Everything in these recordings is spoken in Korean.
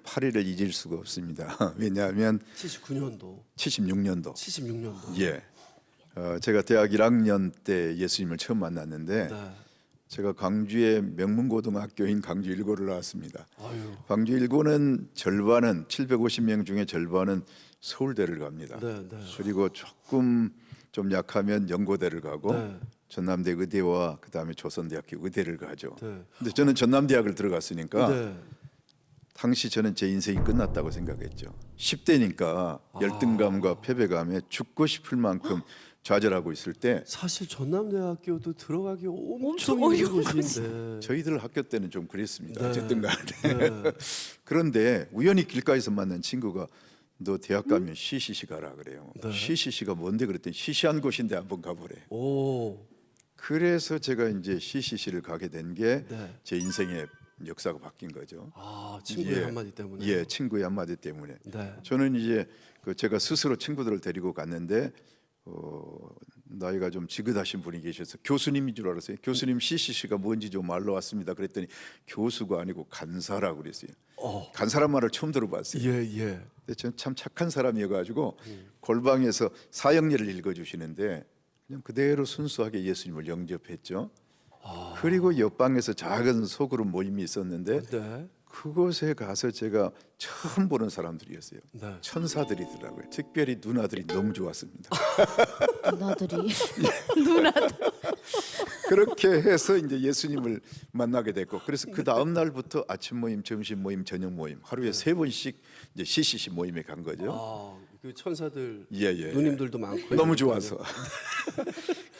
8일을 잊을 수가 없습니다. 왜냐하면 76년도. 예, 제가 대학 1학년 때 예수님을 처음 만났는데 네. 제가 광주의 명문고등학교인 광주 일고를 나왔습니다. 아유. 광주 일고는 절반은 750명 중에 절반은 서울대를 갑니다. 네, 네. 그리고 조금 좀 약하면 연고대를 가고 네. 전남대 의대와 그다음에 조선대학교 의대를 가죠. 네. 근데 저는 전남대학을 들어갔으니까 네. 당시 저는 제 인생이 끝났다고 생각했죠. 10대니까 열등감과 패배감에 죽고 싶을 만큼 좌절하고 있을 때 사실 전남대학교도 들어가기 엄청 엄청 힘든 어려운 곳인데. 저희들 학교 때는 좀 그랬습니다. 네. 어쨌든 간에. 네. 그런데 우연히 길가에서 만난 친구가 너 대학 가면 CCC 가라 그래요. 네. CCC가 뭔데 그랬더니 시시한 곳인데 한번 가보래. 오. 그래서 제가 이제 CCC를 가게 된 게 제 네. 인생의 역사가 바뀐 거죠. 아, 친구의 예. 한마디 때문에. 예, 친구의 한마디 때문에. 네. 저는 이제 제가 스스로 친구들을 데리고 갔는데 나이가 좀 지긋하신 분이 계셔서 교수님인 줄 알았어요. 교수님 CCC가 뭔지 좀 알러 왔습니다. 그랬더니 교수가 아니고 간사라고 그랬어요. 간사란 말을 처음 들어봤어요. 예, 예. 근데 저는 참 착한 사람이어가지고 골방에서 사형리를 읽어주시는데 그냥 그대로 순수하게 예수님을 영접했죠. 그리고 옆방에서 작은 소그룹 모임이 있었는데 네. 그곳에 가서 제가 처음 보는 사람들이었어요. 네. 천사들이더라고요. 특별히 누나들이 너무 좋았습니다. 누나들이 그렇게 해서 이제 예수님을 만나게 됐고, 그래서 그 다음 날부터 아침 모임, 점심 모임, 저녁 모임 하루에 3번씩 이제 CCC 모임에 간 거죠. 아, 그 천사들 예, 예. 누님들도 많고 너무 좋아서.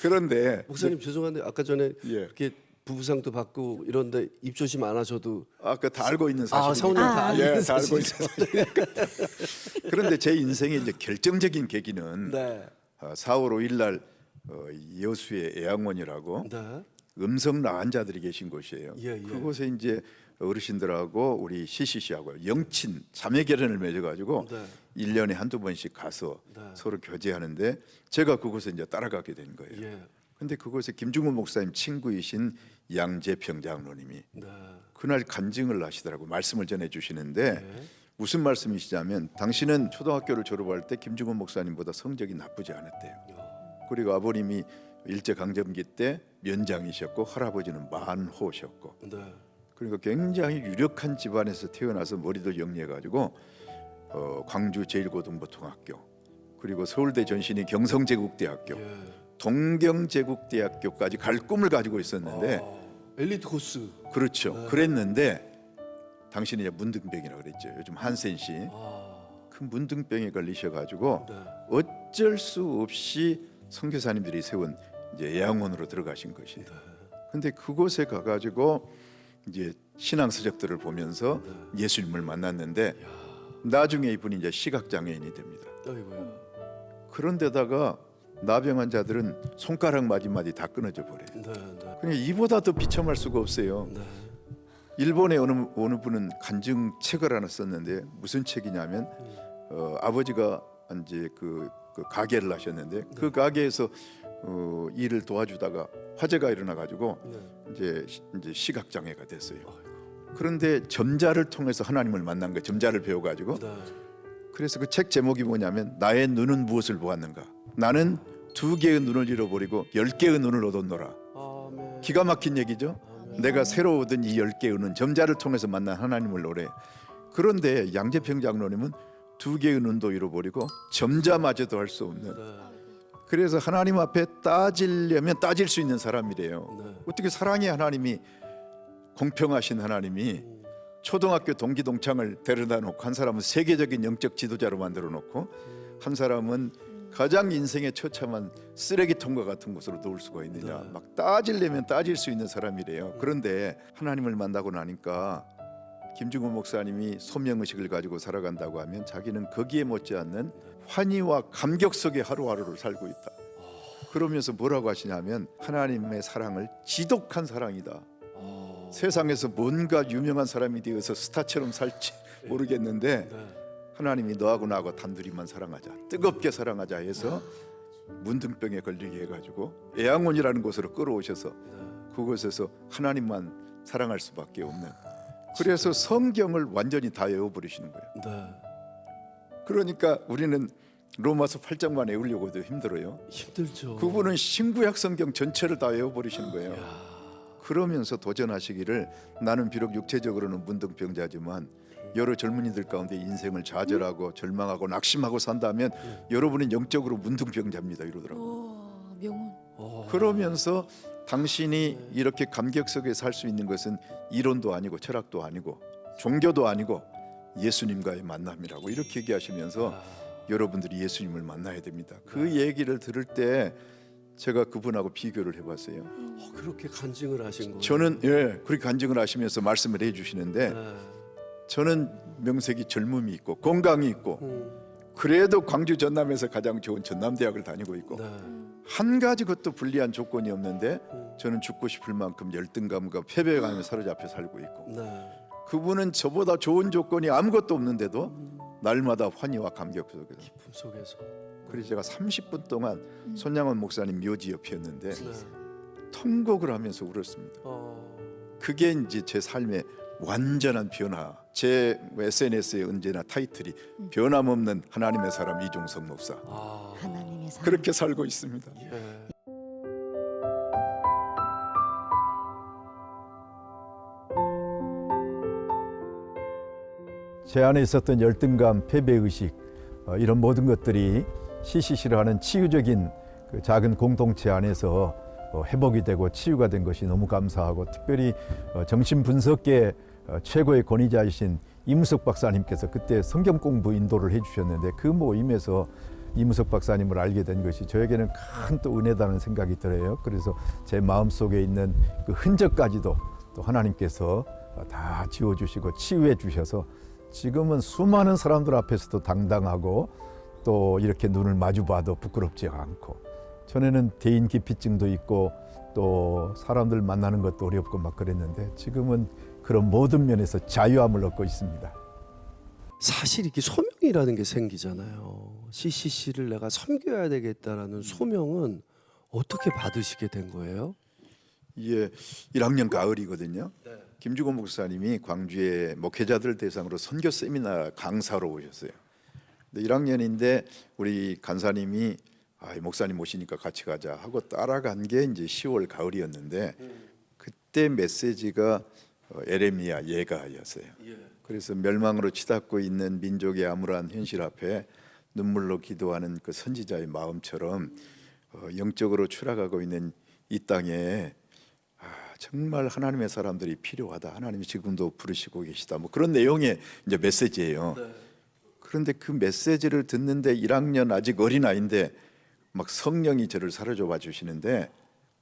그런데 목사님 죄송한데 아까 전에 예. 이렇게 부부상도 받고 이런데 입 조심 안 하셔도 아까 다 알고 있는 사실입니다. 사모님 다 알고 예, 있는 다 알고 사실이죠. 있는 그런데 제 인생의 이제 결정적인 계기는 네. 4월 5일 날 여수의 애양원이라고 네. 음성 나간 자들이 계신 곳이에요. 예, 예. 그곳에 이제 어르신들하고 우리 CCC하고 영친 자매 결연을 맺어가지고 네. 1년에 한두 번씩 가서 네. 서로 교제하는데 제가 그곳에 이제 따라가게 된 거예요. 예. 근데 그곳에 김중훈 목사님 친구이신 양재평 장로님이 네. 그날 간증을 하시더라고. 말씀을 전해 주시는데 네. 무슨 말씀이시냐면 당신은 초등학교를 졸업할 때 김중훈 목사님보다 성적이 나쁘지 않았대요. 그리고 아버님이 일제강점기 때 면장이셨고 할아버지는 만호셨고, 네. 그러니까 굉장히 유력한 집안에서 태어나서 머리도 영리해가지고 광주 제1고등보통학교, 그리고 서울대 전신이 경성제국대학교, 예. 동경제국대학교까지 갈 꿈을 가지고 있었는데 엘리트 코스. 그렇죠. 네. 그랬는데 당신이 이제 문둥병이라고 그랬죠. 요즘 한센 씨. 아. 그 문둥병에 걸리셔가지고 네. 어쩔 수 없이 선교사님들이 세운 이제 애양원으로 들어가신 것이에요. 근데 그곳에 가가지고 이제 신앙 서적들을 보면서 예수님을 만났는데 나중에 이분이 이제 시각장애인이 됩니다. 아이고야. 그런데다가 나병 환자들은 손가락 마디마디 다 끊어져 버려요. 네. 네. 그냥 이보다 더 비참할 수가 없어요. 네. 일본의 어느 분은 간증 책을 하나 썼는데 무슨 책이냐면 아버지가 이제 그 가게를 하셨는데 그 가게에서 일을 도와주다가 화재가 일어나 가지고 이제 시각 장애가 됐어요. 그런데 점자를 통해서 하나님을 만난 거예요. 점자를 배워 가지고. 네. 그래서 그 책 제목이 뭐냐면 나의 눈은 무엇을 보았는가? 나는 2개의 눈을 잃어버리고 10개의 눈을 얻었노라. 아멘. 기가 막힌 얘기죠. 내가 새로 얻은 이 10개의 눈, 점자를 통해서 만난 하나님을 노래. 그런데 양재평 장로님은 2개의 눈도 잃어버리고 점자마저도 할 수 없는. 네. 그래서 하나님 앞에 따지려면 따질 수 있는 사람이래요. 네. 어떻게 사랑의 하나님이, 공평하신 하나님이 초등학교 동기 동창을 데려다 놓고 한 사람은 세계적인 영적 지도자로 만들어 놓고 한 사람은 가장 인생의 처참한 쓰레기통과 같은 곳으로 놓을 수가 있느냐. 막 따지려면 따질 수 있는 사람이래요. 그런데 하나님을 만나고 나니까 김중훈 목사님이 소명의식을 가지고 살아간다고 하면 자기는 거기에 못지않는 환희와 감격 속에 하루하루를 살고 있다. 그러면서 뭐라고 하시냐면 하나님의 사랑을 지독한 사랑이다. 세상에서 뭔가 유명한 사람이 되어서 스타처럼 살지 모르겠는데 하나님이 너하고 나하고 단둘이만 사랑하자, 뜨겁게 사랑하자 해서 문둥병에 걸리게 해가지고 애양원이라는 곳으로 끌어오셔서 그곳에서 하나님만 사랑할 수밖에 없는 그래서 성경을 완전히 다 외워버리시는 거예요. 네. 그러니까 우리는 로마서 8장만 외우려고도 힘들어요. 힘들죠. 그분은 신구약 성경 전체를 다 외워버리시는 거예요. 야. 그러면서 도전하시기를 나는 비록 육체적으로는 문둥병자지만 여러 젊은이들 가운데 인생을 좌절하고 절망하고 낙심하고 산다면 여러분은 영적으로 문둥병자입니다 이러더라고요. 와, 명언. 그러면서 당신이 이렇게 감격 속에 살 수 있는 것은 이론도 아니고 철학도 아니고 종교도 아니고 예수님과의 만남이라고 이렇게 얘기하시면서 여러분들이 예수님을 만나야 됩니다. 그 얘기를 들을 때 제가 그분하고 비교를 해봤어요. 그렇게 간증을 하신 거예요. 저는 그렇게 간증을 하시면서 말씀을 해주시는데 네. 저는 명색이 젊음이 있고 건강이 있고 그래도 광주 전남에서 가장 좋은 전남대학을 다니고 있고 네. 한 가지 것도 불리한 조건이 없는데 저는 죽고 싶을 만큼 열등감과 패배감에 사로잡혀 살고 있고 네. 그분은 저보다 좋은 조건이 아무것도 없는데도 날마다 환희와 감격 속에서 기쁨 속에서. 그래서 제가 30분 동안 손양원 목사님 묘지 옆이었는데 네. 통곡을 하면서 울었습니다. 그게 이제 제 삶의 완전한 변화. 제 SNS에 언제나 타이틀이 변함없는 하나님의 사람 이종석 목사. 하나님의 사랑. 그렇게 살고 있습니다. 예. 제 안에 있었던 열등감, 패배의식 이런 모든 것들이 CCC를 하는 치유적인 그 작은 공동체 안에서 회복이 되고 치유가 된 것이 너무 감사하고 특별히 정신분석계 최고의 권위자이신 이무석 박사님께서 그때 성경 공부 인도를 해주셨는데 그 모임에서 이무석 박사님을 알게 된 것이 저에게는 큰 또 은혜다는 생각이 들어요. 그래서 제 마음속에 있는 그 흔적까지도 또 하나님께서 다 지워주시고 치유해 주셔서 지금은 수많은 사람들 앞에서도 당당하고 또 이렇게 눈을 마주 봐도 부끄럽지 않고 전에는 대인 기피증도 있고 또 사람들 만나는 것도 어렵고 막 그랬는데 지금은 그런 모든 면에서 자유함을 얻고 있습니다. 사실 이렇게 소명이라는 게 생기잖아요. CCC를 내가 섬겨야 되겠다라는 소명은 어떻게 받으시게 된 거예요? 이게 1학년 가을이거든요. 김주곤 목사님이 광주의 목회자들 대상으로 선교 세미나 강사로 오셨어요. 근데 1학년인데 우리 간사님이 목사님 오시니까 같이 가자 하고 따라간 게 이제 10월 가을이었는데 그때 메시지가 에레미야 예가였어요. 그래서 멸망으로 치닫고 있는 민족의 암울한 현실 앞에 눈물로 기도하는 그 선지자의 마음처럼 영적으로 추락하고 있는 이 땅에 정말 하나님의 사람들이 필요하다. 하나님이 지금도 부르시고 계시다. 뭐 그런 내용의 이제 메시지예요. 그런데 그 메시지를 듣는데 1학년 아직 어린아이인데 막 성령이 저를 사로잡아 주시는데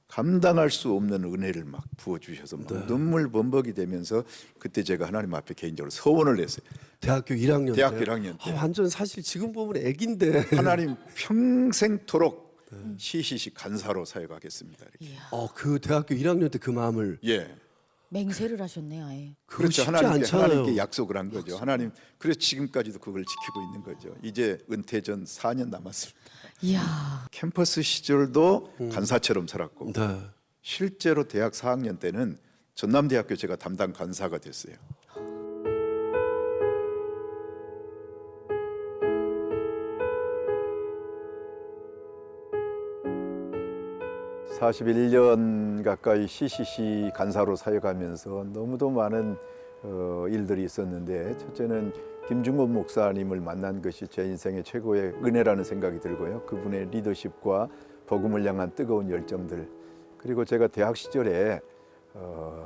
감당할 수 없는 은혜를 막 부어 주셔서 막 눈물 범벅이 되면서 그때 제가 하나님 앞에 개인적으로 서원을 했어요. 대학교 1학년 대학교 때. 1학년 때. 완전 사실 지금 보면 애긴데. 하나님 평생토록 CCC 간사로 사역하겠습니다. 이렇게. 그 대학교 1학년 때 그 마음을. 예. 맹세를 하셨네 아예. 그렇죠. 쉽지 않잖아요. 하나님께 약속을 한 거죠. 하나님 그래서 지금까지도 그걸 지키고 있는 거죠. 이제 은퇴 전 4년 남았습니다. 이야. 캠퍼스 시절도 간사처럼 살았고 네. 실제로 대학 4학년 때는 전남대학교 제가 담당 간사가 됐어요. (41년) 가까이 CCC 간사로 사역하면서 너무도 많은 일들이 있었는데 첫째는 김중곤 목사님을 만난 것이 제 인생의 최고의 은혜라는 생각이 들고요. 그분의 리더십과 복음을 향한 뜨거운 열정들, 그리고 제가 대학 시절에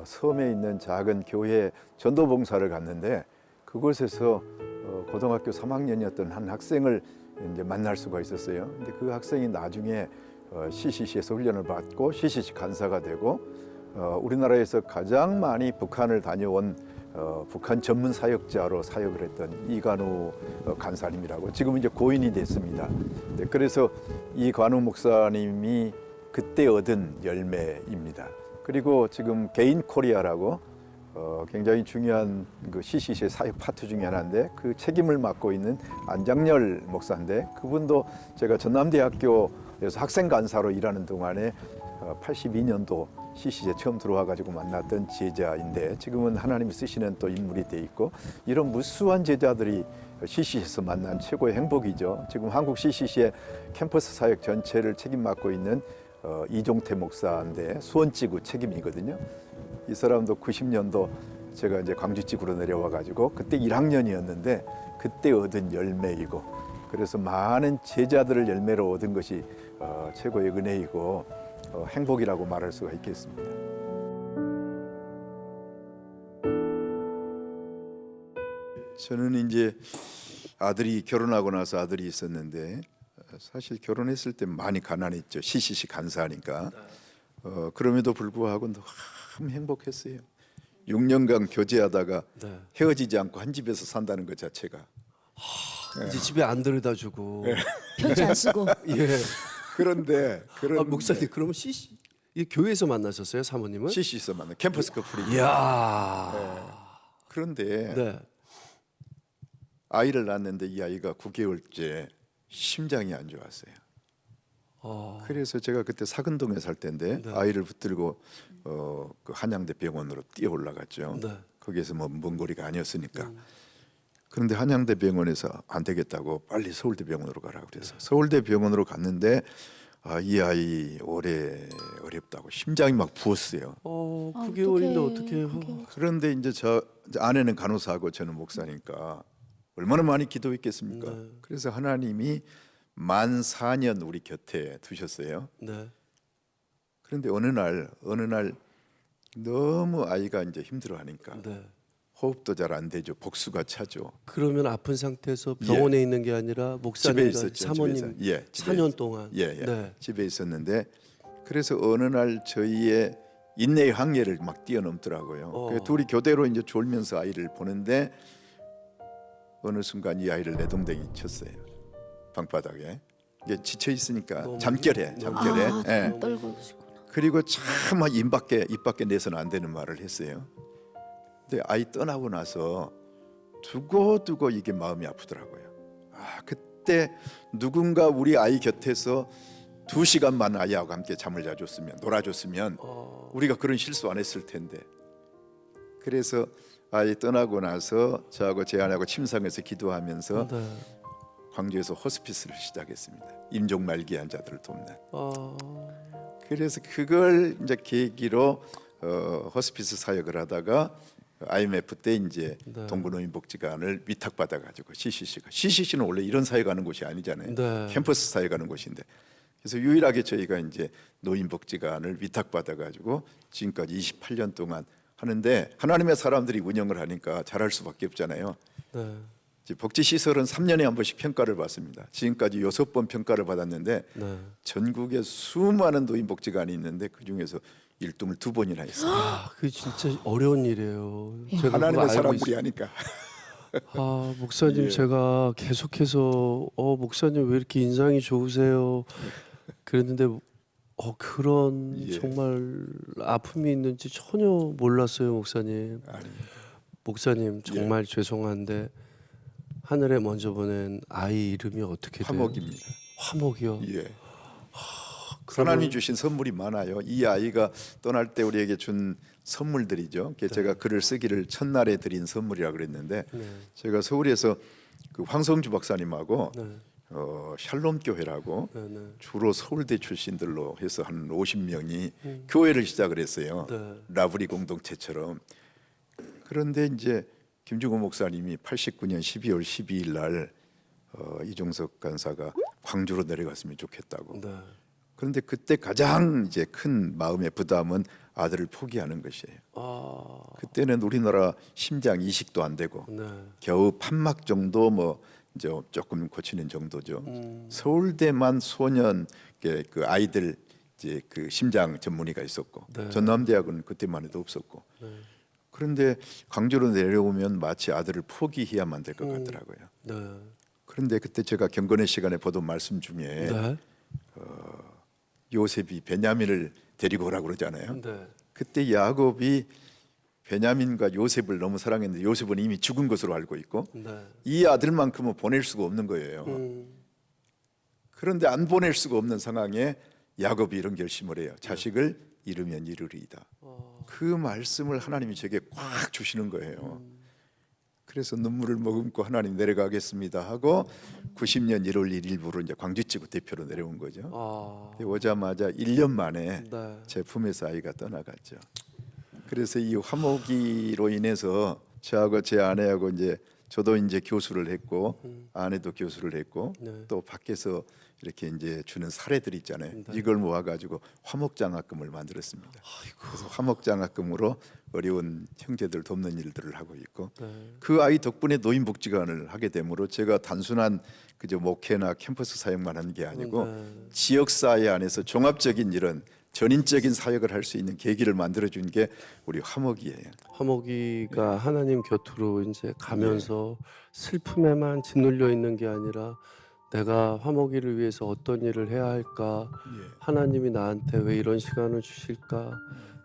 섬에 있는 작은 교회 전도봉사를 갔는데 그곳에서 고등학교 3학년이었던 한 학생을 이제 만날 수가 있었어요. 근데 그 학생이 나중에 CCC에서 훈련을 받고 CCC 간사가 되고 우리나라에서 가장 많이 북한을 다녀온 북한 전문 사역자로 사역을 했던 이관우 간사님이라고 지금 이제 고인이 됐습니다. 네, 그래서 이관우 목사님이 그때 얻은 열매입니다. 그리고 지금 개인 코리아라고 굉장히 중요한 그 CCC의 사역 파트 중에 하나인데 그 책임을 맡고 있는 안장열 목사인데 그분도 제가 전남대학교 그래서 학생 간사로 일하는 동안에 82년도 CC에 처음 들어와 가지고 만났던 제자인데 지금은 하나님이 쓰시는 또 인물이 돼 있고 이런 무수한 제자들이 CC에서 만난 최고의 행복이죠. 지금 한국 CC의 캠퍼스 사역 전체를 책임 맡고 있는 이종태 목사인데 수원지구 책임이거든요. 이 사람도 90년도 제가 이제 광주지구로 내려와 가지고 그때 1학년이었는데 그때 얻은 열매이고 그래서 많은 제자들을 열매로 얻은 것이 최고의 은혜이고 행복이라고 말할 수가 있겠습니다. 저는 이제 아들이 결혼하고 나서 아들이 있었는데 사실 결혼했을 때 많이 가난했죠. CCC 간사하니까. 그럼에도 불구하고 너무 행복했어요. 6년간 교제하다가 네. 헤어지지 않고 한 집에서 산다는 것 자체가. 이제 집에 안 데려다 주고. 편지 안 쓰고. 예. 그런데 목사님 그러면 CC 이 교회에서 만나셨어요, 사모님은? CC에서 만난 캠퍼스 커플이. 이야. 그런데 네. 아이를 낳았는데 이 아이가 9개월째 심장이 안 좋았어요. 그래서 제가 그때 사근동에 살 때인데 네. 아이를 붙들고 그 한양대 병원으로 뛰어 올라갔죠. 네. 거기에서 뭐 먼 거리가 아니었으니까. 그런데 한양대 병원에서 안 되겠다고 빨리 서울대 병원으로 가라고 그래서 서울대 병원으로 갔는데 이 아이 오래 어렵다고 심장이 막 부었어요. 9개월인데 어떻게? 그런데 이제 저 아내는 간호사하고 저는 목사니까 얼마나 많이 기도했겠습니까? 네. 그래서 하나님이 만 4년 우리 곁에 두셨어요. 네. 그런데 어느 날 너무 아이가 이제 힘들어하니까 네. 호흡도 잘 안 되죠. 복수가 차죠. 그러면 아픈 상태에서 병원에 있는 게 아니라 집에 목사님과 있었죠. 사모님 집에서. 예, 집에 4년 동안. 예. 네. 집에 있었는데 그래서 어느 날 저희의 인내의 항해를 막 뛰어넘더라고요. 그래서 둘이 교대로 이제 졸면서 아이를 보는데 어느 순간 이 아이를 내동댕이 쳤어요. 방바닥에. 이게 지쳐 있으니까 너무 잠결에. 예. 아, 떨고 계시구나. 그리고 참 입 밖에 내서는 안 되는 말을 했어요. 근데 아이 떠나고 나서 두고두고 이게 마음이 아프더라고요. 그때 누군가 우리 아이 곁에서 2시간만 아이하고 함께 잠을 자줬으면 놀아줬으면 우리가 그런 실수 안 했을 텐데. 그래서 아이 떠나고 나서 저하고 제 아내하고 침상에서 기도하면서 네. 광주에서 호스피스를 시작했습니다. 임종 말기 환자들을 돕는. 아, 그래서 그걸 이제 계기로 호스피스 사역을 하다가 IMF 때 이제 네. 동부노인복지관을 위탁받아 가지고 CCC는 원래 이런 사역하는 곳이 아니잖아요. 네. 캠퍼스 사역하는 곳인데 그래서 유일하게 저희가 이제 노인복지관을 위탁받아 가지고 지금까지 28년 동안 하는데 하나님의 사람들이 운영을 하니까 잘할 수밖에 없잖아요. 네. 이제 복지시설은 3년에 한 번씩 평가를 받습니다. 지금까지 6번 평가를 받았는데 네. 전국에 수많은 노인복지관이 있는데 그 중에서 1등을 2번이나 했어요. 그게 진짜 어려운 일이에요. 제가 그거 하나님의 알고 사람들이 있어요. 하니까. 목사님 예. 제가 계속해서 목사님 왜 이렇게 인상이 좋으세요? 그랬는데 그런 예. 정말 아픔이 있는지 전혀 몰랐어요, 목사님. 아닙니다. 목사님 정말 죄송한데 하늘에 먼저 보낸 아이 이름이 어떻게 돼요? 화목입니다. 화목이요. 예. 그러면- 하나님이 주신 선물이 많아요. 이 아이가 떠날 때 우리에게 준 선물들이죠. 제가 글을 쓰기를 첫날에 드린 선물이라 그랬는데 네. 제가 서울에서 그 황성주 박사님하고 네. 샬롬 교회라고 네. 네. 주로 서울대 출신들로 해서 한 50명이 교회를 시작을 했어요. 네. 라브리 공동체처럼. 그런데 이제 김중호 목사님이 89년 12월 12일 날 이종석 간사가 광주로 내려갔으면 좋겠다고. 네. 그런데 그때 가장 이제 큰 마음의 부담은 아들을 포기하는 것이에요. 그때는 우리나라 심장 이식도 안 되고 네. 겨우 판막 정도 뭐 이제 조금 고치는 정도죠. 서울대만 소년 그 아이들 이제 그 심장 전문의가 있었고 네. 전남대학은 그때만 해도 없었고. 그런데 광주로 내려오면 마치 아들을 포기해야만 될 것 같더라고요. 네. 그런데 그때 제가 경건의 시간에 보던 말씀 중에 네. 요셉이 베냐민을 데리고 오라고 그러잖아요. 네. 그때 야곱이 베냐민과 요셉을 너무 사랑했는데 요셉은 이미 죽은 것으로 알고 있고 네. 이 아들만큼은 보낼 수가 없는 거예요. 그런데 안 보낼 수가 없는 상황에 야곱이 이런 결심을 해요. 자식을 잃으면 이르리이다. 그 말씀을 하나님이 제게 꽉 주시는 거예요. 그래서 눈물을 머금고 하나님 내려가겠습니다 하고 90년 1월 1일부로 이제 광주지구 대표로 내려온 거죠. 오자마자 1년 만에 네. 제 품에서 아이가 떠나갔죠. 그래서 이 화목이로 인해서 저하고 제 아내하고 이제 저도 이제 교수를 했고 아내도 교수를 했고 네. 또 밖에서 이렇게 이제 주는 사례들 있잖아요. 네. 이걸 모아가지고 화목장학금을 만들었습니다. 그래서 화목장학금으로 어려운 형제들 돕는 일들을 하고 있고 네. 그 아이 덕분에 노인복지관을 하게 되므로 제가 단순한 그저 목회나 캠퍼스 사역만 하는 게 아니고 네. 지역사회 안에서 종합적인 이런 전인적인 사역을 할 수 있는 계기를 만들어준 게 우리 화목이에요. 화목이가 하나님 곁으로 이제 가면서 슬픔에만 짓눌려 있는 게 아니라 내가 화목이를 위해서 어떤 일을 해야 할까? 하나님이 나한테 왜 이런 시간을 주실까?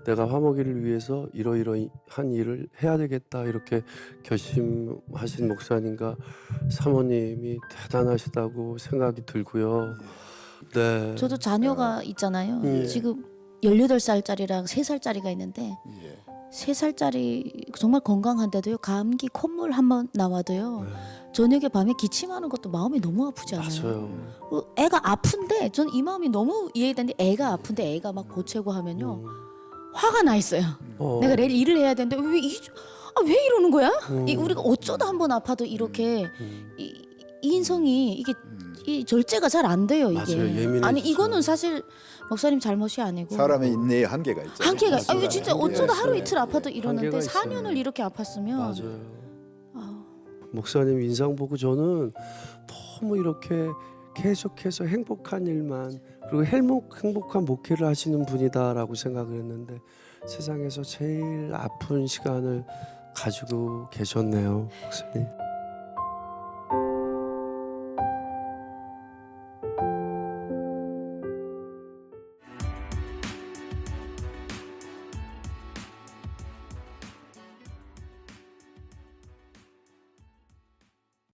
내가 화목이를 위해서 이러이러한 일을 해야 되겠다 이렇게 결심하신 목사님과 사모님이 대단하시다고 생각이 들고요. 네. 저도 자녀가 있잖아요. 예. 지금 18살짜리랑 3살짜리가 있는데 예. 3살짜리 정말 건강한데도요. 감기 콧물 한번 나와도요. 저녁에 밤에 기침하는 것도 마음이 너무 아프지 않아요? 맞아요. 애가 아픈데 저는 이 마음이 너무 이해되는데 애가 아픈데 애가 막 보채고 하면요. 화가 나 있어요. 내가 내일 일을 해야 되는데 왜 이러는 거야? 우리가 어쩌다 한번 아파도 이렇게 이 인성이 이게 이 절제가 잘 안 돼요 이게. 맞아요. 예민해지죠. 아니 이거는 사실 목사님 잘못이 아니고 사람의 인내에 한계가 있죠. 한계가 맞아요. 이거 진짜 한계가 어쩌다 하루 있어요. 이틀 아파도 한계가 이러는데 있어요. 4년을 이렇게 아팠으면 맞아요. 아, 목사님 인상 보고 저는 너무 이렇게 계속해서 행복한 일만 그리고 행복한 목회를 하시는 분이다라고 생각을 했는데 세상에서 제일 아픈 시간을 가지고 계셨네요, 목사님.